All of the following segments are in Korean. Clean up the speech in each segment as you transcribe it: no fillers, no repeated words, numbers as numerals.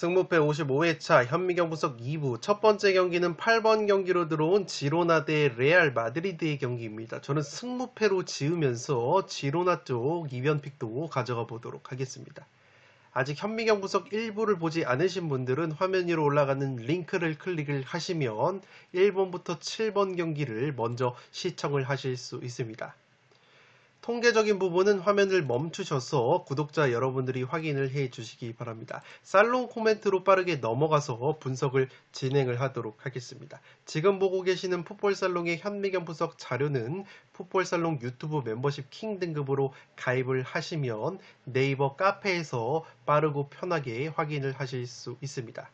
승무패 55회차 현미경 분석 2부 첫 번째 경기는 8번 경기로 들어온 지로나 대 레알 마드리드의 경기입니다. 저는 승무패로 지으면서 지로나 쪽 이변픽도 가져가 보도록 하겠습니다. 아직 현미경 분석 1부를 보지 않으신 분들은 화면 위로 올라가는 링크를 클릭을 하시면 1번부터 7번 경기를 먼저 시청을 하실 수 있습니다. 통계적인 부분은 화면을 멈추셔서 구독자 여러분들이 확인을 해 주시기 바랍니다. 살롱 코멘트로 빠르게 넘어가서 분석을 진행을 하도록 하겠습니다. 지금 보고 계시는 풋볼살롱의 현미경 분석 자료는 풋볼살롱 유튜브 멤버십 킹 등급으로 가입을 하시면 네이버 카페에서 빠르고 편하게 확인을 하실 수 있습니다.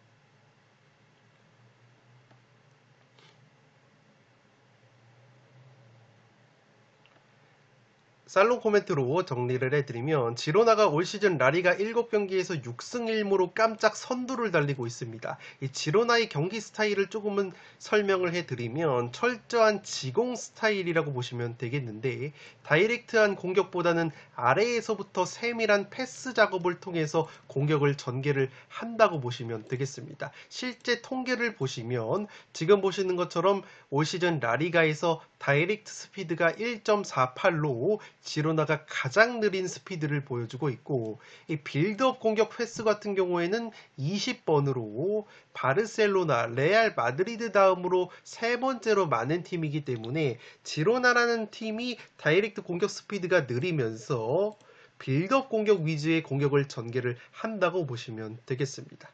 살롱 코멘트로 정리를 해드리면 지로나가 올 시즌 라리가 7경기에서 6승 1무로 깜짝 선두를 달리고 있습니다. 이 지로나의 경기 스타일을 조금은 설명을 해드리면 철저한 지공 스타일이라고 보시면 되겠는데, 다이렉트한 공격보다는 아래에서부터 세밀한 패스 작업을 통해서 공격을 전개를 한다고 보시면 되겠습니다. 실제 통계를 보시면 지금 보시는 것처럼 올 시즌 라리가에서 다이렉트 스피드가 1.48로 지로나가 가장 느린 스피드를 보여주고 있고, 이 빌드업 공격 횟수 같은 경우에는 20번으로 바르셀로나, 레알 마드리드 다음으로 세 번째로 많은 팀이기 때문에 지로나라는 팀이 다이렉트 공격 스피드가 느리면서 빌드업 공격 위주의 공격을 전개를 한다고 보시면 되겠습니다.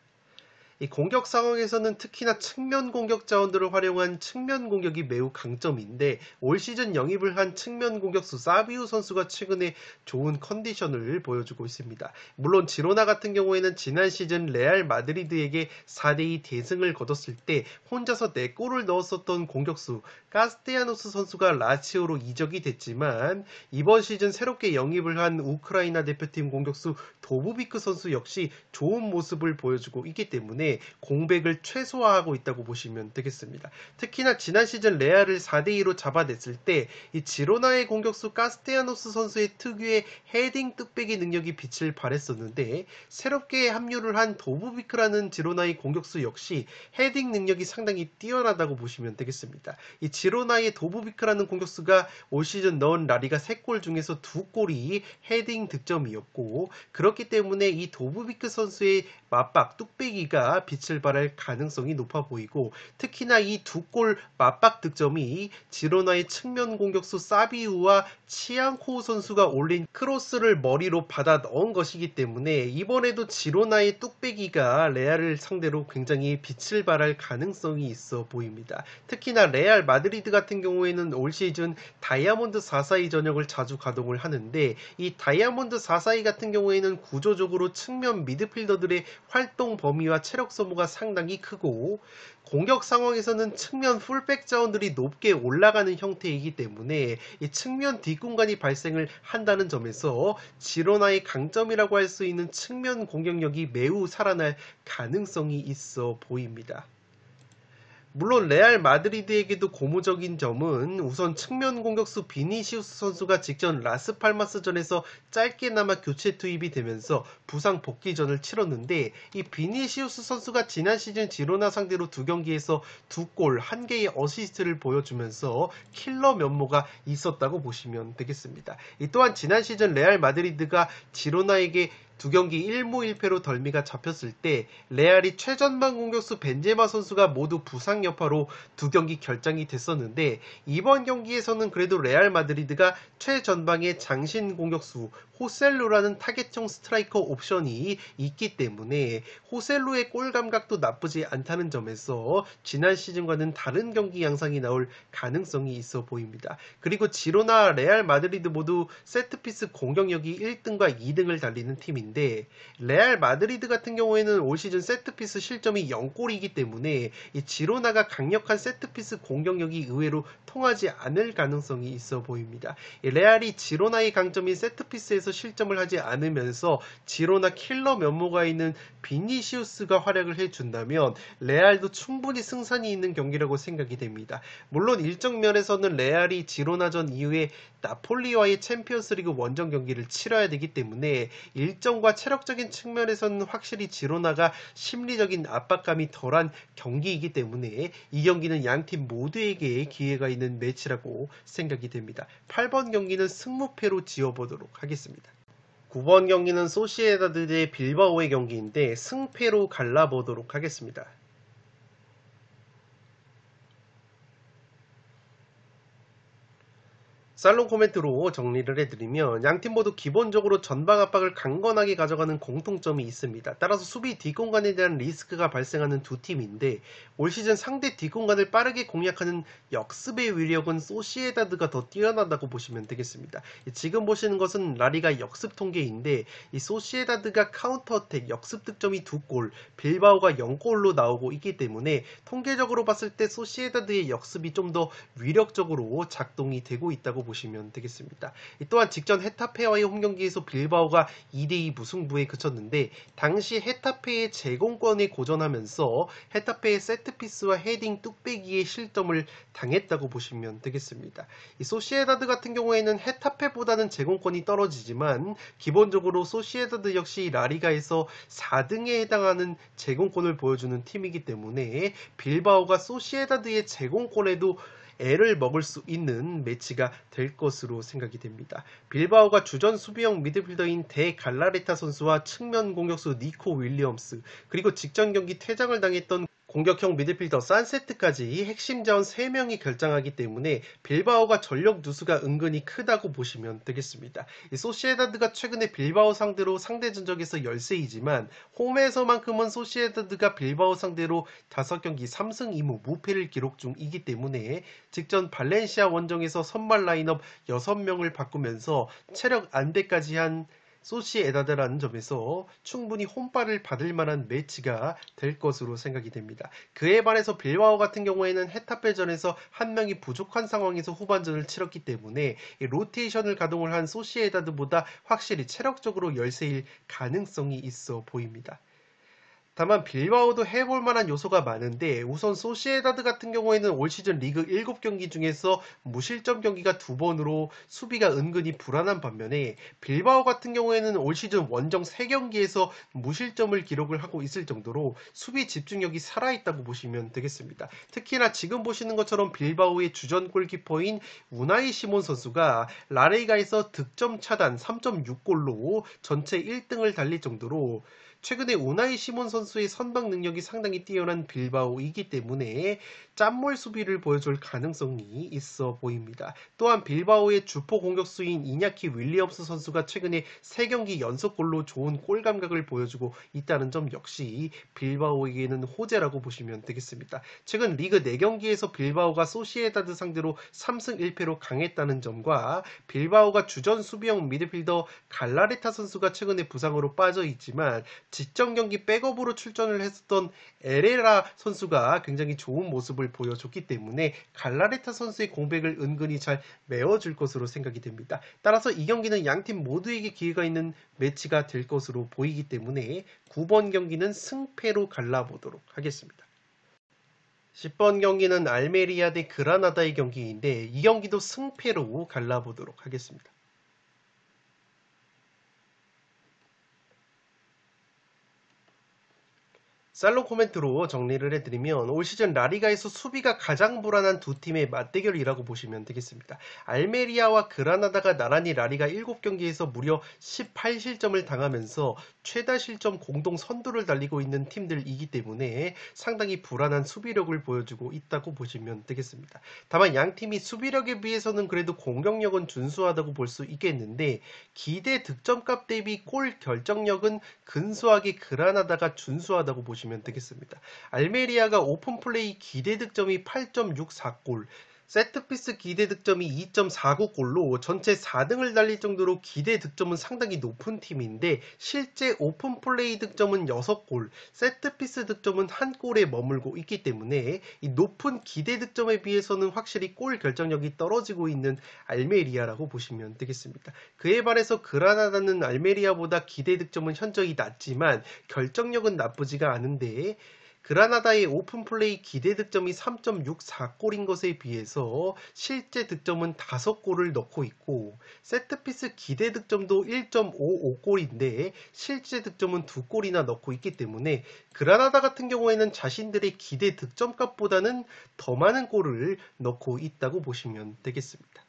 이 공격 상황에서는 특히나 측면 공격 자원들을 활용한 측면 공격이 매우 강점인데, 올 시즌 영입을 한 측면 공격수 사비우 선수가 최근에 좋은 컨디션을 보여주고 있습니다. 물론 지로나 같은 경우에는 지난 시즌 레알 마드리드에게 4대2 대승을 거뒀을 때 혼자서 4골을 넣었었던 공격수 카스테야노스 선수가 라치오로 이적이 됐지만, 이번 시즌 새롭게 영입을 한 우크라이나 대표팀 공격수 도부비크 선수 역시 좋은 모습을 보여주고 있기 때문에 공백을 최소화하고 있다고 보시면 되겠습니다. 특히나 지난 시즌 레알을 4대2로 잡아냈을 때 이 지로나의 공격수 카스테야노스 선수의 특유의 헤딩 뚝배기 능력이 빛을 발했었는데, 새롭게 합류를 한 도부비크라는 지로나의 공격수 역시 헤딩 능력이 상당히 뛰어나다고 보시면 되겠습니다. 이 지로나의 도부비크라는 공격수가 올 시즌 넣은 라리가 3골 중에서 2골이 헤딩 득점이었고, 그렇기 때문에 이 도부비크 선수의 맞박 뚝배기가 빛을 발할 가능성이 높아 보이고, 특히나 이 2골 맞박 득점이 지로나의 측면 공격수 사비우와 치앙코 선수가 올린 크로스를 머리로 받아 넣은 것이기 때문에 이번에도 지로나의 뚝배기가 레알을 상대로 굉장히 빛을 발할 가능성이 있어 보입니다. 특히나 레알 마드리드 같은 경우에는 올 시즌 다이아몬드 442 전역을 자주 가동을 하는데, 이 다이아몬드 442 같은 경우에는 구조적으로 측면 미드필더들의 활동 범위와 체력 소모가 상당히 크고, 공격 상황에서는 측면 풀백 자원들이 높게 올라가는 형태이기 때문에 이 측면 뒷공간이 발생을 한다는 점에서 지로나의 강점이라고 할 수 있는 측면 공격력이 매우 살아날 가능성이 있어 보입니다. 물론 레알 마드리드에게도 고무적인 점은 우선 측면 공격수 비니시우스 선수가 직전 라스팔마스전에서 짧게나마 교체 투입이 되면서 부상 복귀전을 치렀는데, 이 비니시우스 선수가 지난 시즌 지로나 상대로 2경기에서 2골 1개의 어시스트를 보여주면서 킬러 면모가 있었다고 보시면 되겠습니다. 또한 지난 시즌 레알 마드리드가 지로나에게 2경기 1무 1패로 덜미가 잡혔을 때 레알이 최전방 공격수 벤제마 선수가 모두 부상 여파로 2경기 결장이 됐었는데, 이번 경기에서는 그래도 레알 마드리드가 최전방의 장신 공격수 호셀루라는 타겟형 스트라이커 옵션이 있기 때문에 호셀루의 골 감각도 나쁘지 않다는 점에서 지난 시즌과는 다른 경기 양상이 나올 가능성이 있어 보입니다. 그리고 지로나 레알 마드리드 모두 세트피스 공격력이 1등과 2등을 달리는 팀인데, 레알 마드리드 같은 경우에는 올 시즌 세트피스 실점이 0골이기 때문에 이 지로나가 강력한 세트피스 공격력이 의외로 통하지 않을 가능성이 있어 보입니다. 레알이 지로나의 강점인 세트피스에서 경기에서 실점을 하지 않으면서 지로나 킬러 면모가 있는 비니시우스가 활약을 해준다면 레알도 충분히 승산이 있는 경기라고 생각이 됩니다. 물론 일정 면에서는 레알이 지로나전 이후에 나폴리와의 챔피언스리그 원정 경기를 치러야 되기 때문에 일정과 체력적인 측면에서는 확실히 지로나가 심리적인 압박감이 덜한 경기이기 때문에 이 경기는 양팀 모두에게 기회가 있는 매치라고 생각이 됩니다. 8번 경기는 승무패로 지어보도록 하겠습니다. 9번 경기는 소시에다드 대 빌바오의 경기인데 승패로 갈라보도록 하겠습니다. 살롱 코멘트로 정리를 해드리면 양팀 모두 기본적으로 전방 압박을 강건하게 가져가는 공통점이 있습니다. 따라서 수비 뒷공간에 대한 리스크가 발생하는 두 팀인데 올 시즌 상대 뒷공간을 빠르게 공략하는 역습의 위력은 소시에다드가 더 뛰어나다고 보시면 되겠습니다. 지금 보시는 것은 라리가 역습 통계인데 이 소시에다드가 카운터 어택 역습 득점이 2골, 빌바오가 0골로 나오고 있기 때문에 통계적으로 봤을 때 소시에다드의 역습이 좀 더 위력적으로 작동이 되고 있다고 보시면 되겠습니다. 또한 직전 헤타페와의 홈경기에서 빌바오가 2대2 무승부에 그쳤는데 당시 헤타페의 제공권에 고전하면서 헤타페의 세트피스와 헤딩 뚝배기에 실점을 당했다고 보시면 되겠습니다. 이 소시에다드 같은 경우에는 헤타페보다는 제공권이 떨어지지만 기본적으로 소시에다드 역시 라리가에서 4등에 해당하는 제공권을 보여주는 팀이기 때문에 빌바오가 소시에다드의 제공권에도 애를 먹을 수 있는 매치가 될 것으로 생각이 됩니다. 빌바오가 주전 수비형 미드필더인 데 갈라레타 선수와 측면 공격수 니코 윌리엄스 그리고 직전 경기 퇴장을 당했던 공격형 미드필더 산세트까지 핵심 자원 3명이 결장하기 때문에 빌바오가 전력 누수가 은근히 크다고 보시면 되겠습니다. 이 소시에다드가 최근에 빌바오 상대로 상대 전적에서 열세이지만 홈에서만큼은 소시에다드가 빌바오 상대로 5경기 3승 2무 무패를 기록 중이기 때문에 직전 발렌시아 원정에서 선발 라인업 6명을 바꾸면서 체력 안배까지 한 소시에다드라는 점에서 충분히 홈발을 받을 만한 매치가 될 것으로 생각이 됩니다. 그에 반해서 빌바오 같은 경우에는 헤타페전에서 한 명이 부족한 상황에서 후반전을 치렀기 때문에 로테이션을 가동을 한 소시에다드보다 확실히 체력적으로 열세일 가능성이 있어 보입니다. 다만 빌바오도 해볼 만한 요소가 많은데 우선 소시에다드 같은 경우에는 올 시즌 리그 7경기 중에서 무실점 경기가 2번으로 수비가 은근히 불안한 반면에 빌바오 같은 경우에는 올 시즌 원정 3경기에서 무실점을 기록을 하고 있을 정도로 수비 집중력이 살아있다고 보시면 되겠습니다. 특히나 지금 보시는 것처럼 빌바오의 주전 골키퍼인 우나이 시몬 선수가 라리가에서 득점 차단 3.6골로 전체 1등을 달릴 정도로 최근에 우나이 시몬 선수의 선방 능력이 상당히 뛰어난 빌바오이기 때문에 짠몰 수비를 보여줄 가능성이 있어 보입니다. 또한 빌바오의 주포 공격수인 이냐키 윌리엄스 선수가 최근에 3경기 연속골로 좋은 골 감각을 보여주고 있다는 점 역시 빌바오에게는 호재라고 보시면 되겠습니다. 최근 리그 4경기에서 빌바오가 소시에다드 상대로 3승 1패로 강했다는 점과 빌바오가 주전 수비형 미드필더 갈라레타 선수가 최근에 부상으로 빠져 있지만 직전 경기 백업으로 출전을 했었던 에레라 선수가 굉장히 좋은 모습을 보여줬기 때문에 갈라레타 선수의 공백을 은근히 잘 메워줄 것으로 생각이 됩니다. 따라서 이 경기는 양팀 모두에게 기회가 있는 매치가 될 것으로 보이기 때문에 9번 경기는 승패로 갈라보도록 하겠습니다. 10번 경기는 알메리아 대 그라나다의 경기인데 이 경기도 승패로 갈라보도록 하겠습니다. 살롱 코멘트로 정리를 해드리면 올 시즌 라리가에서 수비가 가장 불안한 두 팀의 맞대결이라고 보시면 되겠습니다. 알메리아와 그라나다가 나란히 라리가 7경기에서 무려 18실점을 당하면서 최다 실점 공동 선두를 달리고 있는 팀들이기 때문에 상당히 불안한 수비력을 보여주고 있다고 보시면 되겠습니다. 다만 양팀이 수비력에 비해서는 그래도 공격력은 준수하다고 볼 수 있겠는데 기대 득점값 대비 골 결정력은 근소하게 그라나다가 준수하다고 보시면 되겠습니다. 알메리아가 오픈플레이 기대 득점이 8.64골, 세트피스 기대 득점이 2.49골로 전체 4등을 달릴 정도로 기대 득점은 상당히 높은 팀인데 실제 오픈 플레이 득점은 6골, 세트피스 득점은 1골에 머물고 있기 때문에 이 높은 기대 득점에 비해서는 확실히 골 결정력이 떨어지고 있는 알메리아라고 보시면 되겠습니다. 그에 반해서 그라나다는 알메리아보다 기대 득점은 현저히 낮지만 결정력은 나쁘지가 않은데 그라나다의 오픈 플레이 기대 득점이 3.64골인 것에 비해서 실제 득점은 5골을 넣고 있고 세트피스 기대 득점도 1.55골인데 실제 득점은 2골이나 넣고 있기 때문에 그라나다 같은 경우에는 자신들의 기대 득점값보다는 더 많은 골을 넣고 있다고 보시면 되겠습니다.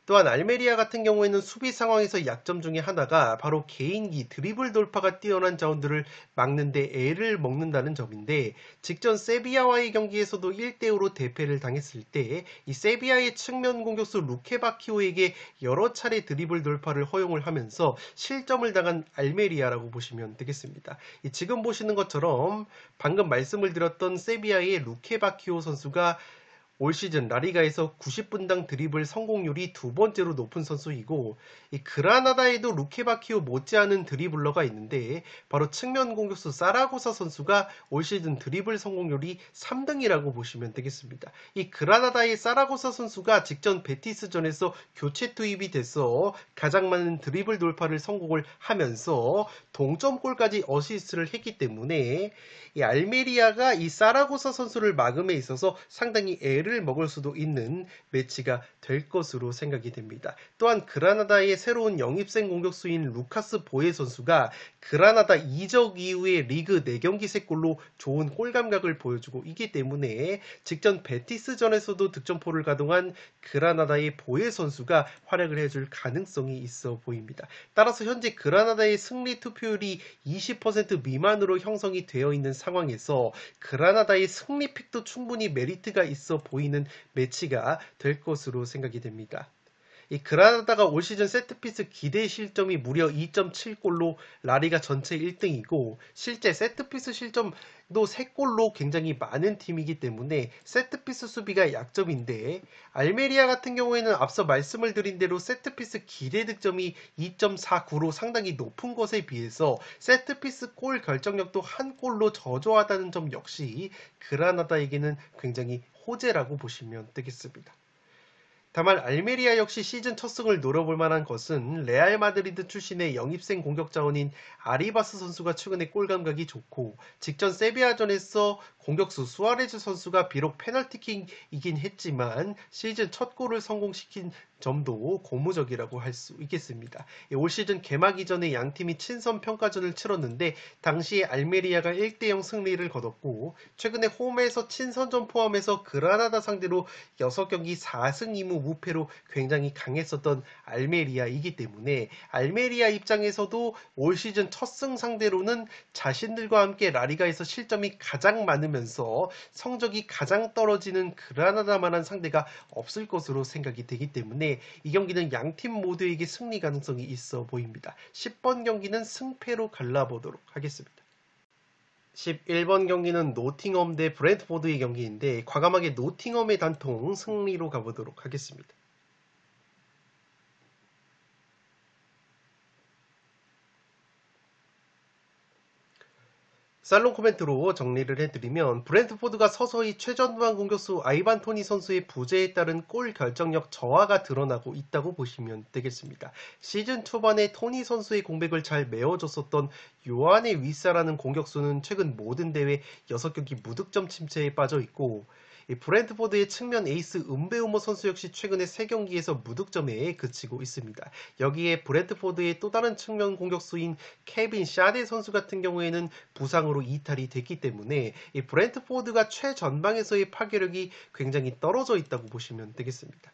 또한 알메리아 같은 경우에는 수비 상황에서 약점 중에 하나가 바로 개인기, 드리블 돌파가 뛰어난 자원들을 막는데 애를 먹는다는 점인데 직전 세비야와의 경기에서도 1대5로 대패를 당했을 때 이 세비야의 측면 공격수 루케바키오에게 여러 차례 드리블 돌파를 허용을 하면서 실점을 당한 알메리아라고 보시면 되겠습니다. 지금 보시는 것처럼 방금 말씀을 드렸던 세비야의 루케바키오 선수가 올 시즌 라리가에서 90분당 드리블 성공률이 두 번째로 높은 선수이고 이 그라나다에도 루케바키오 못지않은 드리블러가 있는데 바로 측면 공격수 사라고사 선수가 올 시즌 드리블 성공률이 3등이라고 보시면 되겠습니다. 이 그라나다의 사라고사 선수가 직전 베티스전에서 교체 투입이 돼서 가장 많은 드리블 돌파를 성공을 하면서 동점골까지 어시스트를 했기 때문에 이 알메리아가 이 사라고사 선수를 막음에 있어서 상당히 애를 먹을 수도 있는 매치가 될 것으로 생각이 됩니다. 또한 그라나다의 새로운 영입생 공격수인 루카스 보에 선수가 그라나다 이적 이후에 리그 4경기 3골로 좋은 골 감각을 보여주고 있기 때문에 직전 베티스전에서도 득점포를 가동한 그라나다의 보에 선수가 활약을 해줄 가능성이 있어 보입니다. 따라서 현재 그라나다의 승리 투표율이 20% 미만으로 형성이 되어 있는 상황에서 그라나다의 승리픽도 충분히 메리트가 있어 보이는 매치가 될 것으로 생각이 됩니다. 이 그라나다가 올 시즌 세트피스 기대 실점이 무려 2.7골로 라리가 전체 1등이고 실제 세트피스 실점도 3골로 굉장히 많은 팀이기 때문에 세트피스 수비가 약점인데 알메리아 같은 경우에는 앞서 말씀을 드린 대로 세트피스 기대 득점이 2.49로 상당히 높은 것에 비해서 세트피스 골 결정력도 1골로 저조하다는 점 역시 그라나다에게는 굉장히 호재라고 보시면 되겠습니다. 다만 알메리아 역시 시즌 첫 승을 노려볼 만한 것은 레알 마드리드 출신의 영입생 공격 자원인 아리바스 선수가 최근에 골 감각이 좋고 직전 세비야전에서 공격수 수아레즈 선수가 비록 페널티킥이긴 했지만 시즌 첫 골을 성공시킨 점도 고무적이라고 할 수 있겠습니다. 올 시즌 개막 이전에 양팀이 친선 평가전을 치렀는데 당시에 알메리아가 1대0 승리를 거뒀고 최근에 홈에서 친선전 포함해서 그라나다 상대로 6경기 4승 2무 무패로 굉장히 강했었던 알메리아이기 때문에 알메리아 입장에서도 올 시즌 첫 승 상대로는 자신들과 함께 라리가에서 실점이 가장 많으면서 성적이 가장 떨어지는 그라나다만한 상대가 없을 것으로 생각이 되기 때문에 이 경기는 양팀 모두에게 승리 가능성이 있어 보입니다. 10번 경기는 승패로 갈라보도록 하겠습니다. 11번 경기는 노팅엄 대 브랜트포드의 경기인데 과감하게 노팅엄의 단통 승리로 가보도록 하겠습니다. 살롱 코멘트로 정리를 해드리면 브랜트포드가 서서히 최전방 공격수 아이반 토니 선수의 부재에 따른 골 결정력 저하가 드러나고 있다고 보시면 되겠습니다. 시즌 초반에 토니 선수의 공백을 잘 메워줬었던 요한의 위사라는 공격수는 최근 모든 대회 6경기 무득점 침체에 빠져 있고 브랜트포드의 측면 에이스 은베우모 선수 역시 최근에 3경기에서 무득점에 그치고 있습니다. 여기에 브랜트포드의 또 다른 측면 공격수인 케빈 샤데 선수 같은 경우에는 부상으로 이탈이 됐기 때문에 이 브랜트포드가 최전방에서의 파괴력이 굉장히 떨어져 있다고 보시면 되겠습니다.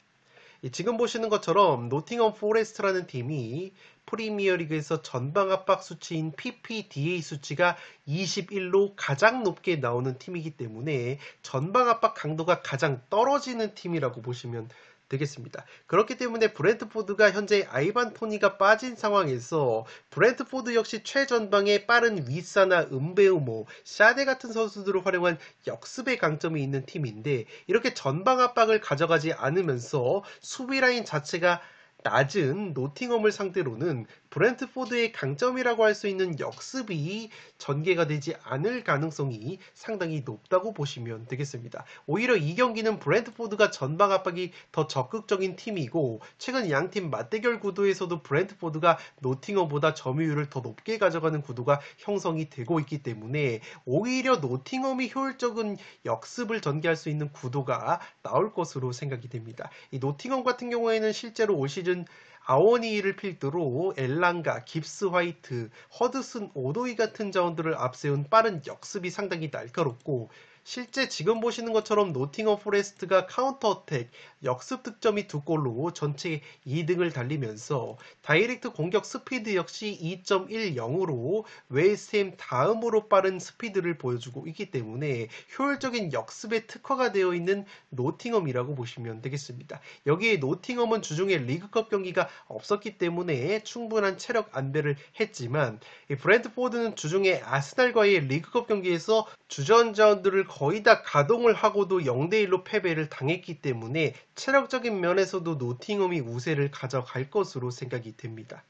지금 보시는 것처럼 노팅엄 포레스트라는 팀이 프리미어리그에서 전방 압박 수치인 PPDA 수치가 21로 가장 높게 나오는 팀이기 때문에 전방 압박 강도가 가장 떨어지는 팀이라고 보시면 되겠습니다. 그렇기 때문에 브랜트포드가 현재 아이반 토니가 빠진 상황에서 브랜트포드 역시 최전방에 빠른 위사나 은베우모, 샤데 같은 선수들을 활용한 역습의 강점이 있는 팀인데 이렇게 전방 압박을 가져가지 않으면서 수비 라인 자체가 낮은 노팅엄을 상대로는 브랜트포드의 강점이라고 할 수 있는 역습이 전개가 되지 않을 가능성이 상당히 높다고 보시면 되겠습니다. 오히려 이 경기는 브랜트포드가 전방 압박이 더 적극적인 팀이고 최근 양팀 맞대결 구도에서도 브랜트포드가 노팅엄보다 점유율을 더 높게 가져가는 구도가 형성이 되고 있기 때문에 오히려 노팅엄이 효율적인 역습을 전개할 수 있는 구도가 나올 것으로 생각이 됩니다. 이 노팅엄 같은 경우에는 실제로 올 시즌 아워니를 필두로 엘랑가, 깁스 화이트, 허드슨 오도이 같은 자원들을 앞세운 빠른 역습이 상당히 날카롭고 실제 지금 보시는 것처럼 노팅엄 포레스트가 카운터 어택, 역습 득점이 2골로 전체 2등을 달리면서 다이렉트 공격 스피드 역시 2.10으로 웨스트햄 다음으로 빠른 스피드를 보여주고 있기 때문에 효율적인 역습에 특화가 되어 있는 노팅엄이라고 보시면 되겠습니다. 여기에 노팅엄은 주중에 리그컵 경기가 없었기 때문에 충분한 체력 안배를 했지만 브랜트포드는 주중에 아스날과의 리그컵 경기에서 주전자원들을 거의 다 가동을 하고도 0대1로 패배를 당했기 때문에 체력적인 면에서도 노팅엄이 우세를 가져갈 것으로 생각이 됩니다.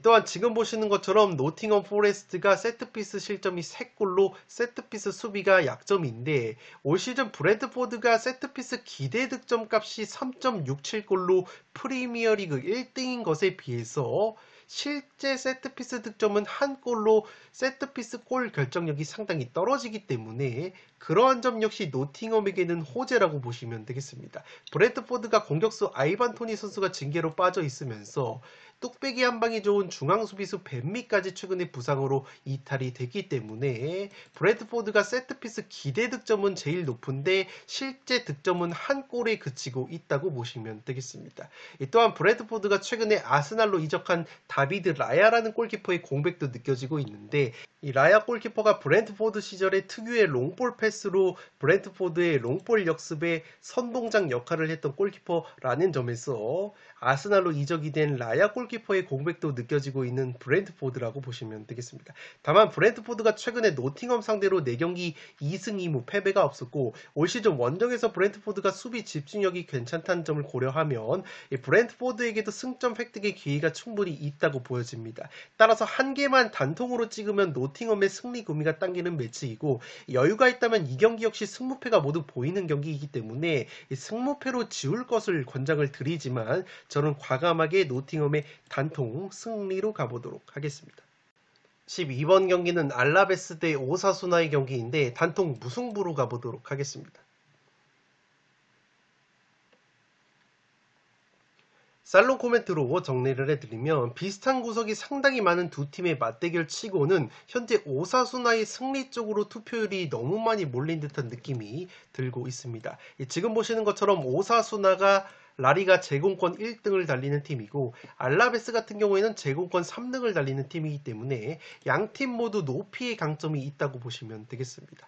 또한 지금 보시는 것처럼 노팅엄 포레스트가 세트피스 실점이 3골로 세트피스 수비가 약점인데 올 시즌 브랜트포드가 세트피스 기대 득점 값이 3.67골로 프리미어리그 1등인 것에 비해서 실제 세트피스 득점은 한 골로 세트피스 골 결정력이 상당히 떨어지기 때문에 그러한 점 역시 노팅엄에게는 호재라고 보시면 되겠습니다. 브랜트포드가 공격수 아이반 토니 선수가 징계로 빠져 있으면서 뚝배기 한 방이 좋은 중앙 수비수 벤미까지 최근에 부상으로 이탈이 됐기 때문에 브랜트포드가 세트피스 기대 득점은 제일 높은데 실제 득점은 한 골에 그치고 있다고 보시면 되겠습니다. 또한 브랜트포드가 최근에 아스날로 이적한 다비드 라야라는 골키퍼의 공백도 느껴지고 있는데 이 라야 골키퍼가 브랜트포드 시절에 특유의 롱볼 패스로 브랜트포드의 롱볼 역습에 선봉장 역할을 했던 골키퍼라는 점에서 아스날로 이적이 된 라야 골키퍼의 공백도 느껴지고 있는 브랜트포드라고 보시면 되겠습니다. 다만 브랜트포드가 최근에 노팅엄 상대로 4경기 2승 2무 패배가 없었고 올 시즌 원정에서 브랜트포드가 수비 집중력이 괜찮다는 점을 고려하면 브랜트포드에게도 승점 획득의 기회가 충분히 있다고 보여집니다. 따라서 한 개만 단통으로 찍으면 노팅엄의 승리 구미가 당기는 매치이고 여유가 있다면 이 경기 역시 승무패가 모두 보이는 경기이기 때문에 승무패로 지울 것을 권장을 드리지만 저는 과감하게 노팅엄의 단통 승리로 가보도록 하겠습니다. 12번 경기는 알라베스 대 오사수나의 경기인데 단통 무승부로 가보도록 하겠습니다. 살롱 코멘트로 정리를 해드리면 비슷한 구석이 상당히 많은 두 팀의 맞대결 치고는 현재 오사수나의 승리 쪽으로 투표율이 너무 많이 몰린 듯한 느낌이 들고 있습니다. 지금 보시는 것처럼 오사수나가 라리가 제공권 1등을 달리는 팀이고 알라베스 같은 경우에는 제공권 3등을 달리는 팀이기 때문에 양팀 모두 높이의 강점이 있다고 보시면 되겠습니다.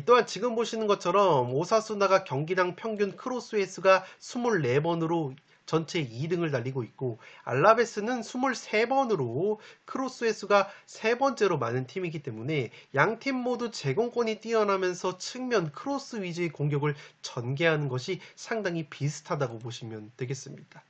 또한 지금 보시는 것처럼 오사수나가 경기당 평균 크로스 횟수가 24번으로 전체 2등을 달리고 있고 알라베스는 23번으로 크로스 횟수가 3번째로 많은 팀이기 때문에 양팀 모두 제공권이 뛰어나면서 측면 크로스 위주의 공격을 전개하는 것이 상당히 비슷하다고 보시면 되겠습니다.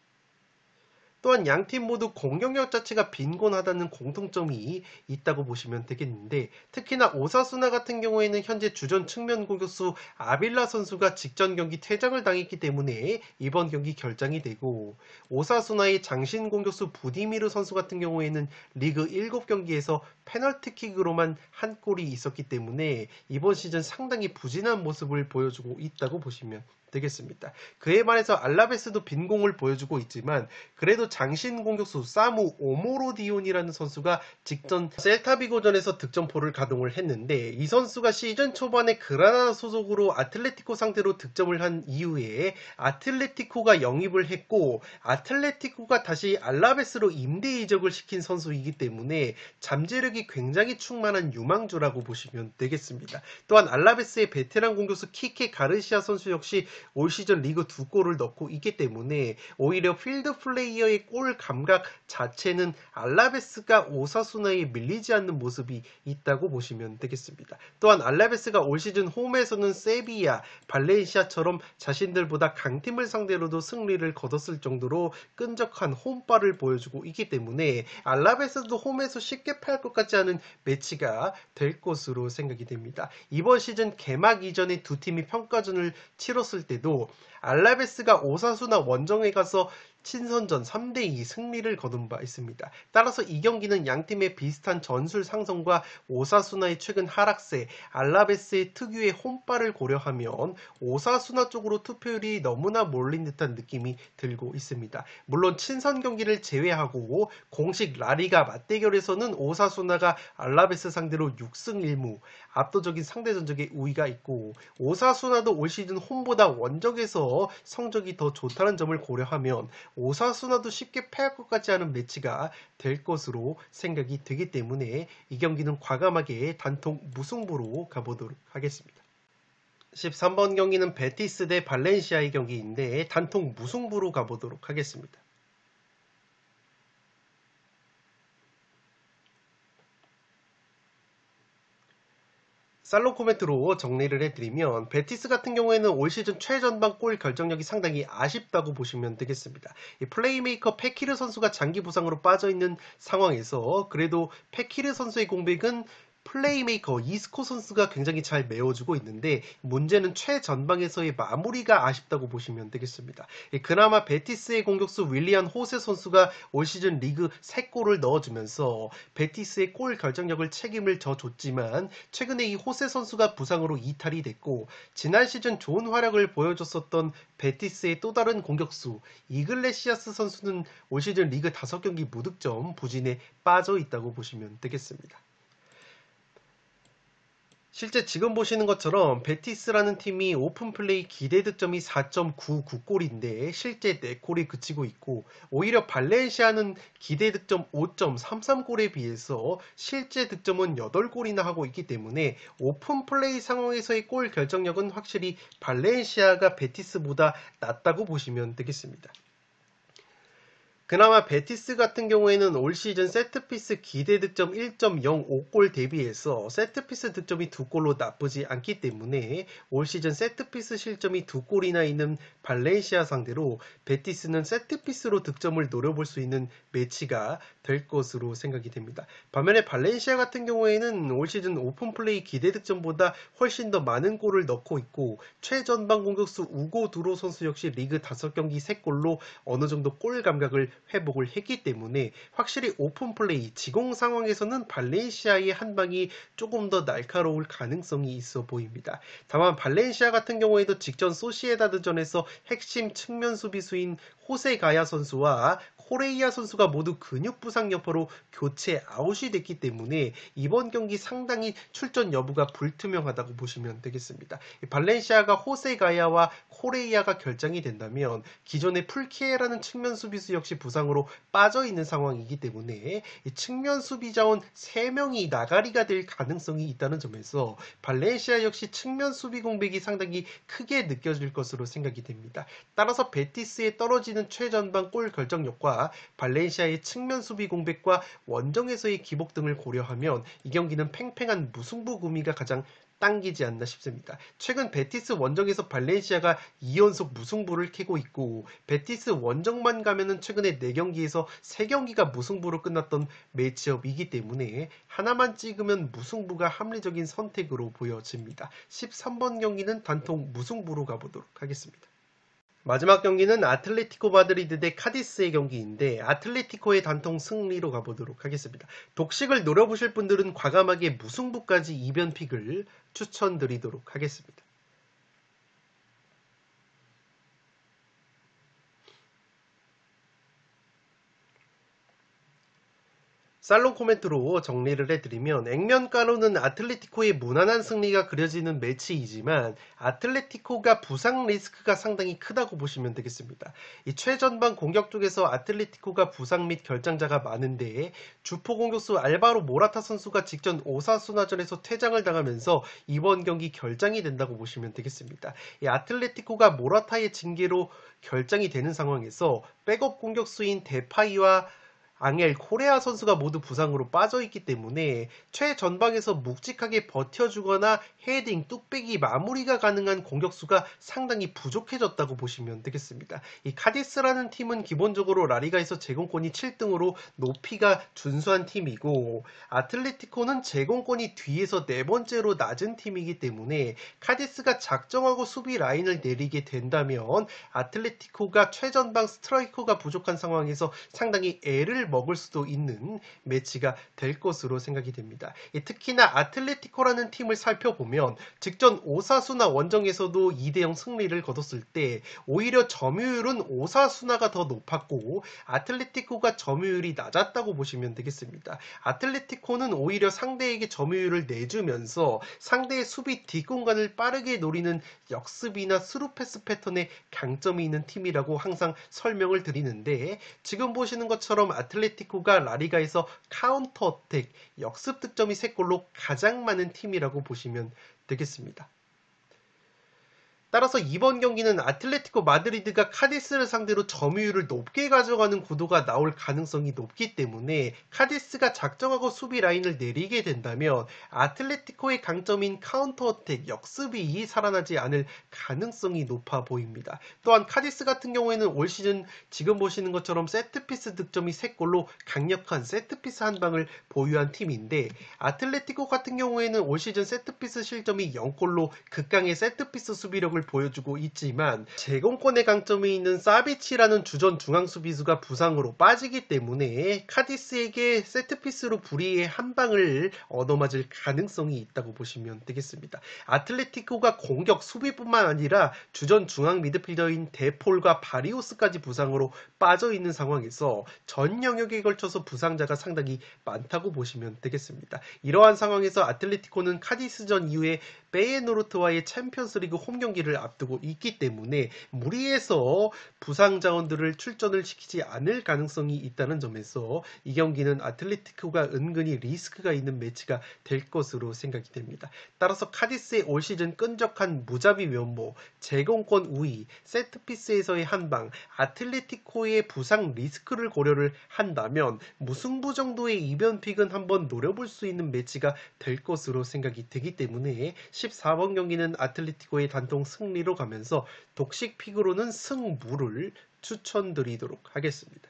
또한 양팀 모두 공격력 자체가 빈곤하다는 공통점이 있다고 보시면 되겠는데 특히나 오사수나 같은 경우에는 현재 주전 측면 공격수 아빌라 선수가 직전 경기 퇴장을 당했기 때문에 이번 경기 결장이 되고 오사수나의 장신 공격수 부디미르 선수 같은 경우에는 리그 7경기에서 페널티킥으로만 한 골이 있었기 때문에 이번 시즌 상당히 부진한 모습을 보여주고 있다고 보시면 되겠습니다. 그에 반해서 알라베스도 빈공을 보여주고 있지만 그래도 장신 공격수 사무 오모로디온이라는 선수가 직전 셀타비고전에서 득점포를 가동을 했는데 이 선수가 시즌 초반에 그라나다 소속으로 아틀레티코 상대로 득점을 한 이후에 아틀레티코가 영입을 했고 아틀레티코가 다시 알라베스로 임대 이적을 시킨 선수이기 때문에 잠재력이 굉장히 충만한 유망주라고 보시면 되겠습니다. 또한 알라베스의 베테랑 공격수 키케 가르시아 선수 역시 올 시즌 리그 2골을 넣고 있기 때문에 오히려 필드 플레이어의 골 감각 자체는 알라베스가 오사수나에 밀리지 않는 모습이 있다고 보시면 되겠습니다. 또한 알라베스가 올 시즌 홈에서는 세비야, 발렌시아처럼 자신들보다 강팀을 상대로도 승리를 거뒀을 정도로 끈적한 홈발을 보여주고 있기 때문에 알라베스도 홈에서 쉽게 패할 것 같지 않은 매치가 될 것으로 생각이 됩니다. 이번 시즌 개막 이전에 두 팀이 평가전을 치렀을 때도 알라베스가 오사수나 원정에 가서 친선전 3대2 승리를 거둔 바 있습니다. 따라서 이 경기는 양팀의 비슷한 전술 상성과 오사수나의 최근 하락세, 알라베스의 특유의 홈발을 고려하면 오사수나 쪽으로 투표율이 너무나 몰린 듯한 느낌이 들고 있습니다. 물론 친선 경기를 제외하고 공식 라리가 맞대결에서는 오사수나가 알라베스 상대로 6승 1무 압도적인 상대 전적의 우위가 있고 오사수나도 올 시즌 홈보다 원정에서 성적이 더 좋다는 점을 고려하면 오사수나도 쉽게 패할 것 같지 않은 매치가 될 것으로 생각이 되기 때문에 이 경기는 과감하게 단통 무승부로 가보도록 하겠습니다. 13번 경기는 베티스 대 발렌시아의 경기인데 단통 무승부로 가보도록 하겠습니다. 살롱 코멘트로 정리를 해드리면 베티스 같은 경우에는 올 시즌 최전방 골 결정력이 상당히 아쉽다고 보시면 되겠습니다. 이 플레이메이커 페키르 선수가 장기 부상으로 빠져있는 상황에서 그래도 페키르 선수의 공백은 플레이메이커 이스코 선수가 굉장히 잘 메워주고 있는데 문제는 최전방에서의 마무리가 아쉽다고 보시면 되겠습니다. 그나마 베티스의 공격수 윌리안 호세 선수가 올 시즌 리그 3골을 넣어주면서 베티스의 골 결정력을 책임을 져줬지만 최근에 이 호세 선수가 부상으로 이탈이 됐고 지난 시즌 좋은 활약을 보여줬었던 베티스의 또 다른 공격수 이글레시아스 선수는 올 시즌 리그 5경기 무득점 부진에 빠져 있다고 보시면 되겠습니다. 실제 지금 보시는 것처럼 베티스라는 팀이 오픈플레이 기대 득점이 4.99골인데 실제 4골이 그치고 있고 오히려 발렌시아는 기대 득점 5.33골에 비해서 실제 득점은 8골이나 하고 있기 때문에 오픈플레이 상황에서의 골 결정력은 확실히 발렌시아가 베티스보다 낫다고 보시면 되겠습니다. 그나마 베티스 같은 경우에는 올 시즌 세트피스 기대 득점 1.05골 대비해서 세트피스 득점이 2골로 나쁘지 않기 때문에 올 시즌 세트피스 실점이 2골이나 있는 발렌시아 상대로 베티스는 세트피스로 득점을 노려볼 수 있는 매치가 될 것으로 생각이 됩니다. 반면에 발렌시아 같은 경우에는 올 시즌 오픈플레이 기대 득점보다 훨씬 더 많은 골을 넣고 있고 최전방 공격수 우고 두로 선수 역시 리그 5경기 3골로 어느 정도 골 감각을 회복을 했기 때문에 확실히 오픈플레이 지공 상황에서는 발렌시아의 한방이 조금 더 날카로울 가능성이 있어 보입니다. 다만 발렌시아 같은 경우에도 직전 소시에다드전에서 핵심 측면 수비수인 호세 가야 선수와 코레이아 선수가 모두 근육 부상 여파로 교체 아웃이 됐기 때문에 이번 경기 상당히 출전 여부가 불투명하다고 보시면 되겠습니다. 발렌시아가 호세 가야와 코레이아가 결장이 된다면 기존의 풀키에라는 측면 수비수 역시 부상으로 빠져있는 상황이기 때문에 이 측면 수비 자원 3명이 나가리가 될 가능성이 있다는 점에서 발렌시아 역시 측면 수비 공백이 상당히 크게 느껴질 것으로 생각이 됩니다. 따라서 베티스의 떨어지는 최전방 골 결정력과 발렌시아의 측면 수비 공백과 원정에서의 기복 등을 고려하면 이 경기는 팽팽한 무승부 구미가 가장 당기지 않나 싶습니다. 최근 베티스 원정에서 발렌시아가 2연속 무승부를 캐고 있고 베티스 원정만 가면은 최근에 4경기에서 3경기가 무승부로 끝났던 매치업이기 때문에 하나만 찍으면 무승부가 합리적인 선택으로 보여집니다. 13번 경기는 단통 무승부로 가보도록 하겠습니다. 마지막 경기는 아틀레티코 마드리드 대 카디스의 경기인데 아틀레티코의 단통 승리로 가보도록 하겠습니다. 독식을 노려보실 분들은 과감하게 무승부까지 이변픽을 추천드리도록 하겠습니다. 살롱 코멘트로 정리를 해드리면 액면가로는 아틀레티코의 무난한 승리가 그려지는 매치이지만 아틀레티코가 부상 리스크가 상당히 크다고 보시면 되겠습니다. 이 최전방 공격 쪽에서 아틀레티코가 부상 및 결장자가 많은데 주포 공격수 알바로 모라타 선수가 직전 오사수나전에서 퇴장을 당하면서 이번 경기 결장이 된다고 보시면 되겠습니다. 이 아틀레티코가 모라타의 징계로 결장이 되는 상황에서 백업 공격수인 데파이와 앙헬 코레아 선수가 모두 부상으로 빠져있기 때문에 최전방에서 묵직하게 버텨주거나 헤딩, 뚝배기 마무리가 가능한 공격수가 상당히 부족해졌다고 보시면 되겠습니다. 이 카디스라는 팀은 기본적으로 라리가에서 제공권이 7등으로 높이가 준수한 팀이고 아틀레티코는 제공권이 뒤에서 네 번째로 낮은 팀이기 때문에 카디스가 작정하고 수비 라인을 내리게 된다면 아틀레티코가 최전방 스트라이커가 부족한 상황에서 상당히 애를 먹을 수도 있는 매치가 될 것으로 생각이 됩니다. 특히나 아틀레티코라는 팀을 살펴보면 직전 오사수나 원정에서도 2대0 승리를 거뒀을 때 오히려 점유율은 오사수나가 더 높았고 아틀레티코가 점유율이 낮았다고 보시면 되겠습니다. 아틀레티코는 오히려 상대에게 점유율을 내주면서 상대의 수비 뒷공간을 빠르게 노리는 역습이나 스루패스 패턴에 강점이 있는 팀이라고 항상 설명을 드리는데 지금 보시는 것처럼 아틀레티코가 라리가에서 카운터 어택, 역습 득점이 3골로 가장 많은 팀이라고 보시면 되겠습니다. 따라서 이번 경기는 아틀레티코 마드리드가 카디스를 상대로 점유율을 높게 가져가는 구도가 나올 가능성이 높기 때문에 카디스가 작정하고 수비 라인을 내리게 된다면 아틀레티코의 강점인 카운터 어택, 역습이 살아나지 않을 가능성이 높아 보입니다. 또한 카디스 같은 경우에는 올 시즌 지금 보시는 것처럼 세트피스 득점이 3골로 강력한 세트피스 한 방을 보유한 팀인데 아틀레티코 같은 경우에는 올 시즌 세트피스 실점이 0골로 극강의 세트피스 수비력을 보여주고 있지만 제공권의 강점이 있는 사비치라는 주전 중앙 수비수가 부상으로 빠지기 때문에 카디스에게 세트피스로 불리의 한 방을 얻어맞을 가능성이 있다고 보시면 되겠습니다. 아틀레티코가 공격 수비뿐만 아니라 주전 중앙 미드필더인 데폴과 바리오스까지 부상으로 빠져있는 상황에서 전 영역에 걸쳐서 부상자가 상당히 많다고 보시면 되겠습니다. 이러한 상황에서 아틀레티코는 카디스전 이후에 페예노르트와의 챔피언스리그 홈 경기를 앞두고 있기 때문에 무리해서 부상 자원들을 출전을 시키지 않을 가능성이 있다는 점에서 이 경기는 아틀레티코가 은근히 리스크가 있는 매치가 될 것으로 생각이 됩니다. 따라서 카디스의 올 시즌 끈적한 무자비 면모, 제공권 우위, 세트피스에서의 한방, 아틀레티코의 부상 리스크를 고려를 한다면 무승부 정도의 이변픽은 한번 노려볼 수 있는 매치가 될 것으로 생각이 되기 때문에 14번 경기는 아틀레티코의 단통 승리로 가면서 독식 픽으로는 승무를 추천드리도록 하겠습니다.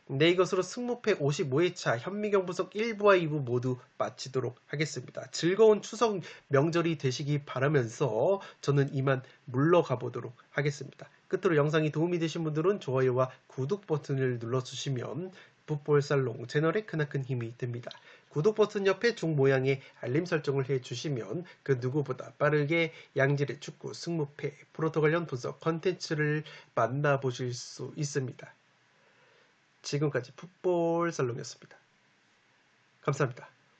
네, 이것으로 승무패 55회차 현미경 분석 1부와 2부 모두 마치도록 하겠습니다. 즐거운 추석 명절이 되시기 바라면서 저는 이만 물러가 보도록 하겠습니다. 끝으로 영상이 도움이 되신 분들은 좋아요와 구독 버튼을 눌러주시면 풋볼살롱 채널에 크나큰 힘이 됩니다. 구독 버튼 옆에 종 모양의 알림 설정을 해주시면 그 누구보다 빠르게 양질의 축구 승무패 프로토 관련 분석 컨텐츠를 만나보실 수 있습니다. 지금까지 풋볼살롱이었습니다. 감사합니다.